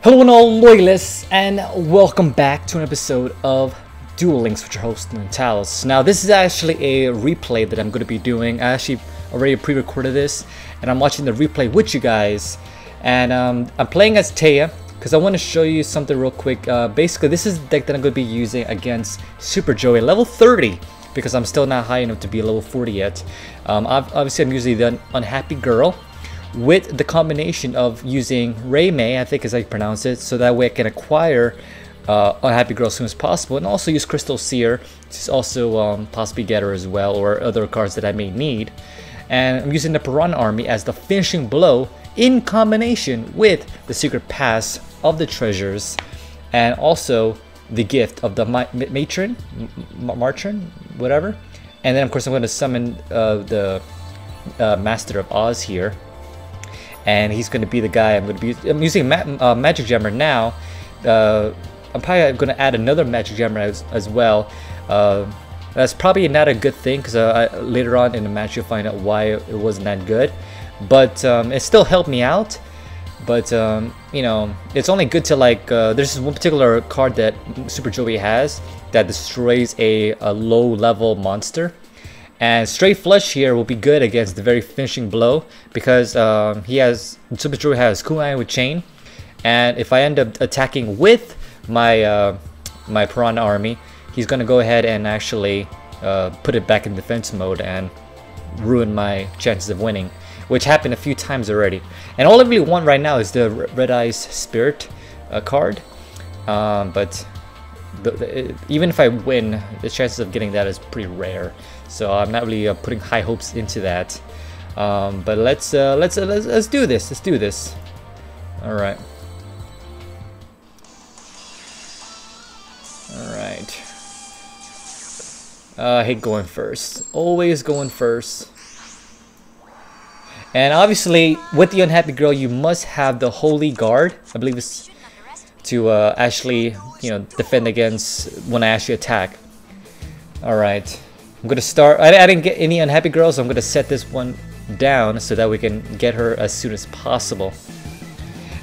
Hello and all loyalists, and welcome back to an episode of Duel Links with your host Noneother. Now this is actually a replay that I'm going to be doing. I actually already pre-recorded this and I'm watching the replay with you guys, and I'm playing as Taya because I want to show you something real quick. Basically this is the deck that I'm going to be using against Super Joey level 30 because I'm still not high enough to be level 40 yet. Obviously I'm using the Unhappy Girl with the combination of using Ray May, I think is how you pronounce it, so that way I can acquire Unhappy Girl as soon as possible, and also use Crystal Seer to also possibly get her as well, or other cards that I may need. And I'm using the Piranha Army as the finishing blow in combination with the Secret Pass of the treasures, and also the gift of the Matron, whatever. And then of course I'm going to summon the Master of Oz here. And he's going to be the guy I'm using Magic Jammer now. I'm probably going to add another Magic Jammer as well. That's probably not a good thing because later on in the match you'll find out why it wasn't that good. But it still helped me out. But you know, it's only good to like. There's this one particular card that Super Joey has that destroys a low level monster. And Straight Flush here will be good against the very finishing blow because Super Joey has Kunai with Chain, and if I end up attacking with my my Piranha Army, he's gonna go ahead and actually put it back in defense mode and ruin my chances of winning, which happened a few times already. And all I really want right now is the Red Eyes Spirit card, but even if I win, the chances of getting that is pretty rare. So I'm not really putting high hopes into that. But let's do this. Let's do this. All right. All right. I hate going first. Always going first. And obviously, with the Unhappy Girl, you must have the Holy Guard. I believe it's to actually, you know, defend against when I actually attack. All right. I'm gonna start. I didn't get any Unhappy Girls, so I'm gonna set this one down so that we can get her as soon as possible.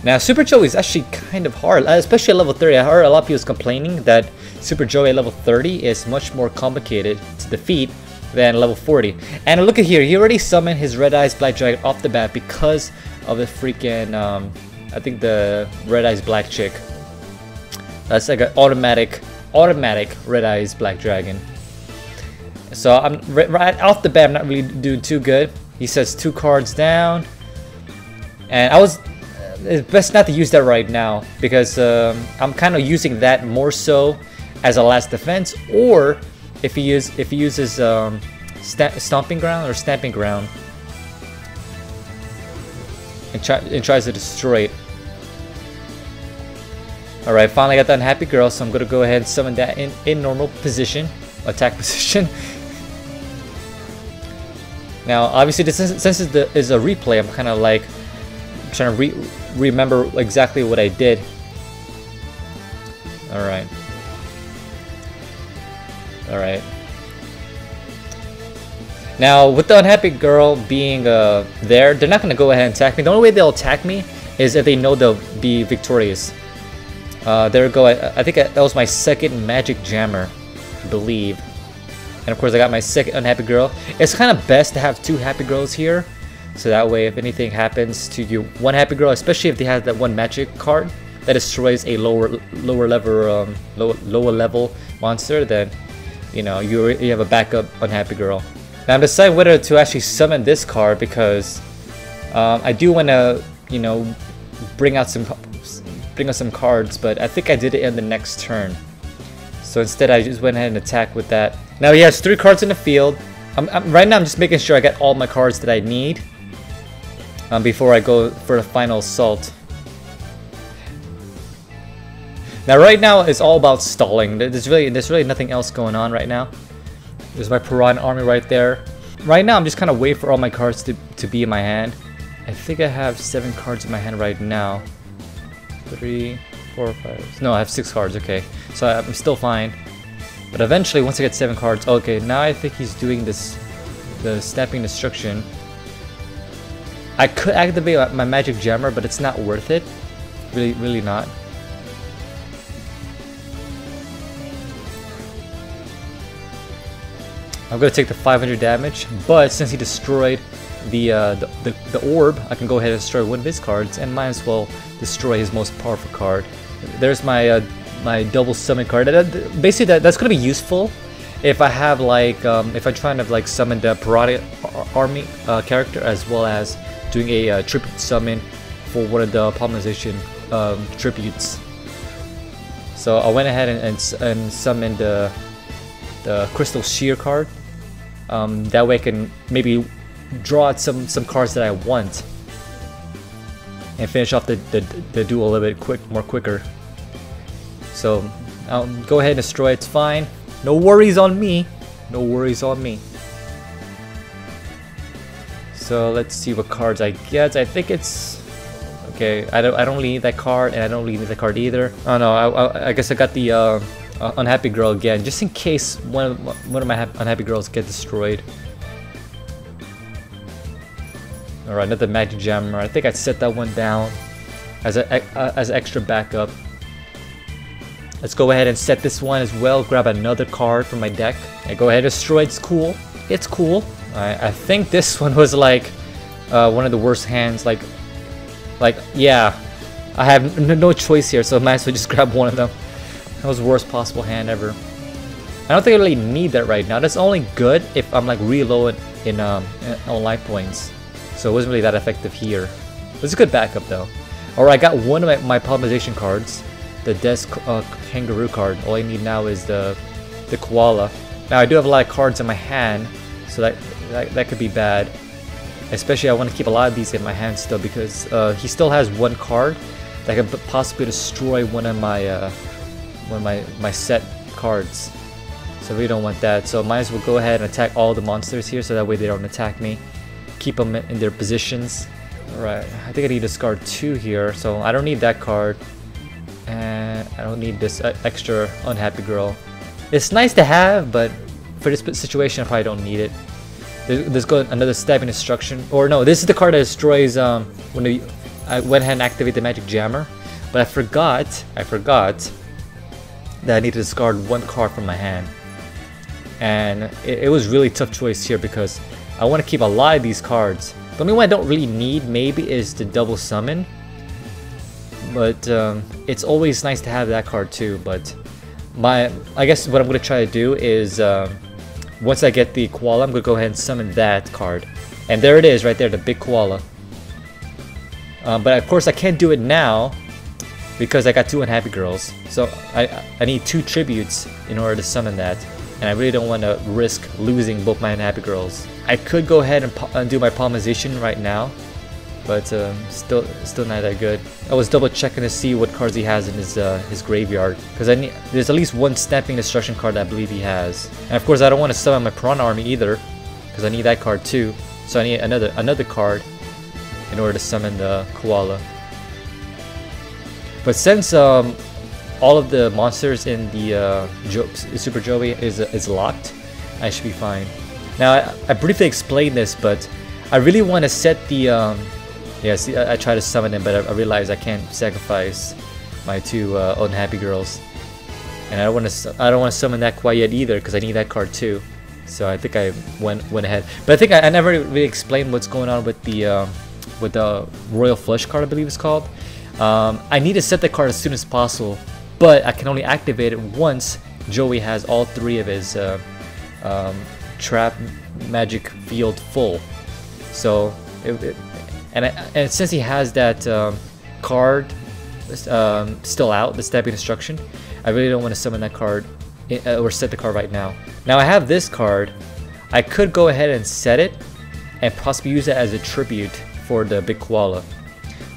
Now, Super Joey is actually kind of hard, especially at level 30. I heard a lot of people complaining that Super Joey at level 30 is much more complicated to defeat than level 40. And look at here, he already summoned his Red Eyes Black Dragon off the bat because of the freaking, I think the Red Eyes Black chick. That's like an automatic Red Eyes Black Dragon. So I'm right off the bat, I'm not really doing too good. He says 2 cards down, and it's best not to use that right now because I'm kind of using that more so as a last defense, or if he uses Stomping Ground or Stamping Ground and tries to destroy it. All right, finally got the Unhappy Girl, so I'm gonna go ahead and summon that in normal position, attack position. Now, obviously, since it is a replay, I'm kind of like trying to remember exactly what I did. All right. All right. Now, with the Unhappy Girl being there, they're not going to go ahead and attack me. The only way they'll attack me is if they know they'll be victorious. There we go. I think that was my second Magic Jammer, I believe. And of course I got my second Unhappy Girl. It's kind of best to have 2 Happy Girls here, so that way if anything happens to you, one Happy Girl, especially if they have that one magic card that destroys a lower level monster, then you know you have a backup Unhappy Girl. Now I'm deciding whether to actually summon this card because I do want to, you know, bring out some cards, but I think I did it in the next turn. So instead I just went ahead and attacked with that. Now he has 3 cards in the field. Right now I'm just making sure I get all my cards that I need before I go for the final assault. Now right now it's all about stalling. There's really nothing else going on right now. There's my Piranha Army right there. Right now I'm just kind of waiting for all my cards to be in my hand. I think I have 7 cards in my hand right now. 3, 4, 5. No, I have 6 cards. Okay, so I'm still fine. But eventually, once I get 7 cards, okay, now I think he's doing the Snapping Destruction. I could activate my Magic Jammer, but it's not worth it. Really not. I'm gonna take the 500 damage, but since he destroyed the orb, I can go ahead and destroy one of his cards, and might as well destroy his most powerful card. There's my my double summon card. Basically, that's gonna be useful if I have like if I'm trying to like summon the Parade army character, as well as doing a tribute summon for one of the polymerization tributes. So I went ahead and summoned the Crystal Shear card. That way I can maybe draw out some cards that I want and finish off the duel a little bit more quicker. So I'll go ahead and destroy it. It's fine. No worries on me. No worries on me. So let's see what cards I get. I think it's okay. I don't really need that card, and I don't really need that card either. Oh no, I guess I got the Unhappy Girl again, just in case one of my Unhappy Girls get destroyed. Alright, another Magic Jammer. I think I'd set that one down as extra backup. Let's go ahead and set this one as well. Grab another card from my deck and go ahead and destroy. It's cool. It's cool. I think this one was like one of the worst hands. Like yeah, I have no choice here, so I might as well just grab one of them. That was the worst possible hand ever. I don't think I really need that right now. That's only good if I'm like real low in on life points. So it wasn't really that effective here. It was a good backup though. Alright, I got one of my polymerization cards. The Desk Kangaroo card. All I need now is the Koala. Now I do have a lot of cards in my hand, so that could be bad. Especially I want to keep a lot of these in my hand still, because he still has one card that could possibly destroy one of my set cards. So we don't want that. So might as well go ahead and attack all the monsters here, so that way they don't attack me. Keep them in their positions. Alright, I think I need to discard 2 here, so I don't need that card. And I don't need this extra Unhappy Girl. It's nice to have, but for this situation I probably don't need it. There's another Stabbing Destruction. Or no, this is the card that destroys when I went ahead and activated the Magic Jammer. But I forgot that I need to discard 1 card from my hand. And it was really tough choice here, because I want to keep a lot of these cards. The only one I don't really need maybe is the double summon. But it's always nice to have that card too. But I guess what I'm going to try to do is once I get the Koala, I'm going to go ahead and summon that card. And there it is right there, the big Koala. But of course I can't do it now because I got 2 Unhappy Girls. So I need 2 tributes in order to summon that. And I really don't want to risk losing both my Unhappy Girls. I could go ahead and do my polymerization right now, but still not that good. I was double checking to see what cards he has in his graveyard, because there's at least 1 Stamping Destruction card that I believe he has. And of course I don't want to summon my Piranha Army either, because I need that card too. So I need another card in order to summon the Koala. But since all of the monsters in the Super Joey is locked, I should be fine. Now I briefly explained this, but I really want to set the yeah, see, I try to summon him, but I realize I can't sacrifice my 2 Unhappy Girls, and I don't want to summon that quite yet either, because I need that card too. So I think I went ahead, but I think I never really explained what's going on with the Royal Flush card, I believe it's called. I need to set the card as soon as possible, but I can only activate it once Joey has all 3 of his trap magic field full. So and since he has that card still out, the Stabbing Destruction, I really don't want to summon that card or set the card right now. Now I have this card. I could go ahead and set it and possibly use it as a tribute for the big Koala.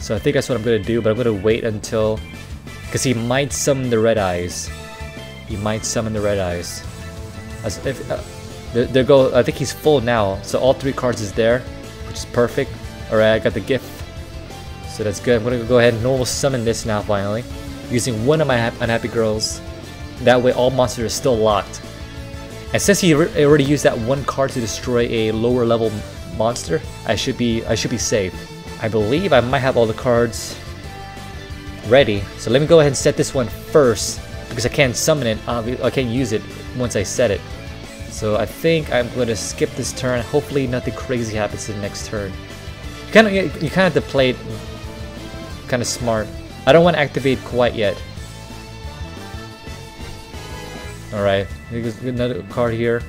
So I think that's what I'm going to do, but I'm going to wait until, because he might summon the Red Eyes. He might summon the Red Eyes. As if there go. I think he's full now, so all 3 cards is there, which is perfect. Alright, I got the gift, so that's good. I'm gonna go ahead and normal summon this now finally, using one of my Unhappy Girls. That way all monsters are still locked. And since he already used that 1 card to destroy a lower level monster, I should be safe. I believe I might have all the cards. ready. So let me go ahead and set this one first because I can't summon it. I can't use it once I set it. So I think I'm going to skip this turn. Hopefully nothing crazy happens in the next turn. You kind of have to play it kind of smart. I don't want to activate quite yet. Alright, here's another card here.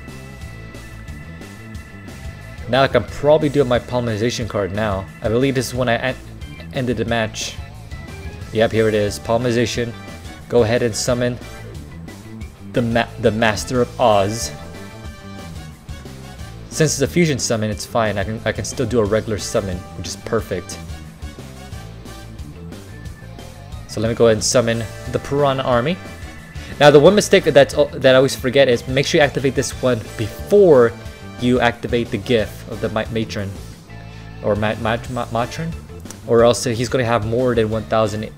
Now I can probably do my Polymerization card now. I believe this is when I ended the match. Yep, here it is. Polymerization. Go ahead and summon the Master of Oz. Since it's a fusion summon, it's fine. I can still do a regular summon, which is perfect. So let me go ahead and summon the Piranha Army. Now the one mistake that I always forget is make sure you activate this one before you activate the GIF of the Matron or Matron, or else he's going to have more than 1,000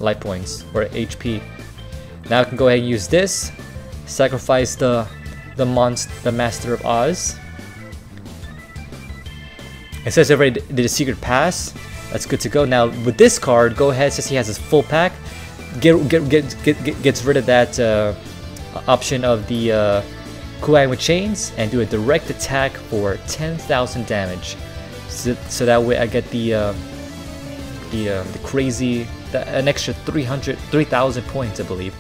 life points or HP. Now I can go ahead and use this, sacrifice the Master of Oz. It says I already did a secret pass. That's good to go. Now with this card, go ahead, since he has his full pack, gets rid of that option of the Kuang with chains and do a direct attack for 10,000 damage. So that way I get the crazy, an extra 3,000 points, I believe.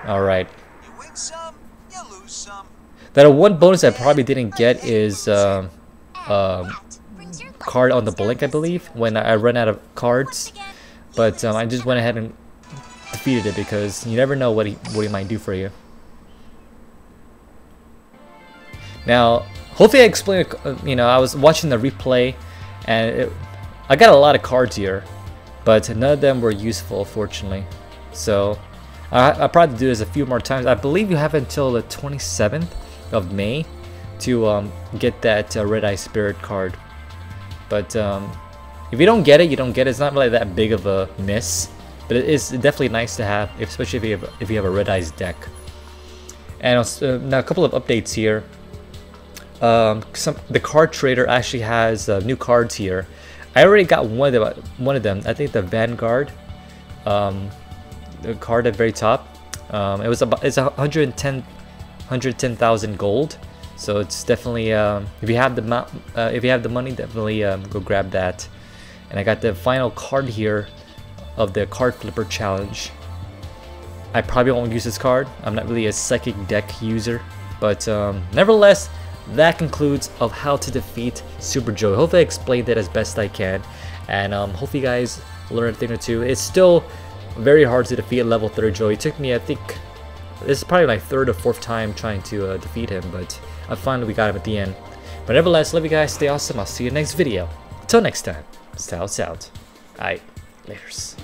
All right. You win some, you lose some. That one bonus I probably didn't get is card on the blink, I believe, when I run out of cards. But I just went ahead and defeated it because you never know what he might do for you. Now, hopefully I explained. I was watching the replay, and I got a lot of cards here, but none of them were useful, fortunately. So I'll probably do this a few more times. I believe you have until the 27th of May to get that Red Eye Spirit card. But if you don't get it, you don't get it. It's not really that big of a miss, but it is definitely nice to have, especially if you have a Red Eyes deck. And now a couple of updates here. The card trader actually has new cards here. I already got one of them. I think the Vanguard, the card at the very top. It's 110,000 gold. So it's definitely if you have the money, definitely go grab that. And I got the final card here of the card flipper challenge. I probably won't use this card. I'm not really a psychic deck user, but nevertheless, that concludes of how to defeat Super Joey. Hopefully I explained it as best I can, and hopefully you guys learned a thing or two. It's still very hard to defeat level 3 Joey. It took me, I think, this is probably my 3rd or 4th time trying to defeat him, but I finally got him at the end. But nevertheless, love you guys, stay awesome. I'll see you in the next video. Until next time, Styles out. Alright, laters.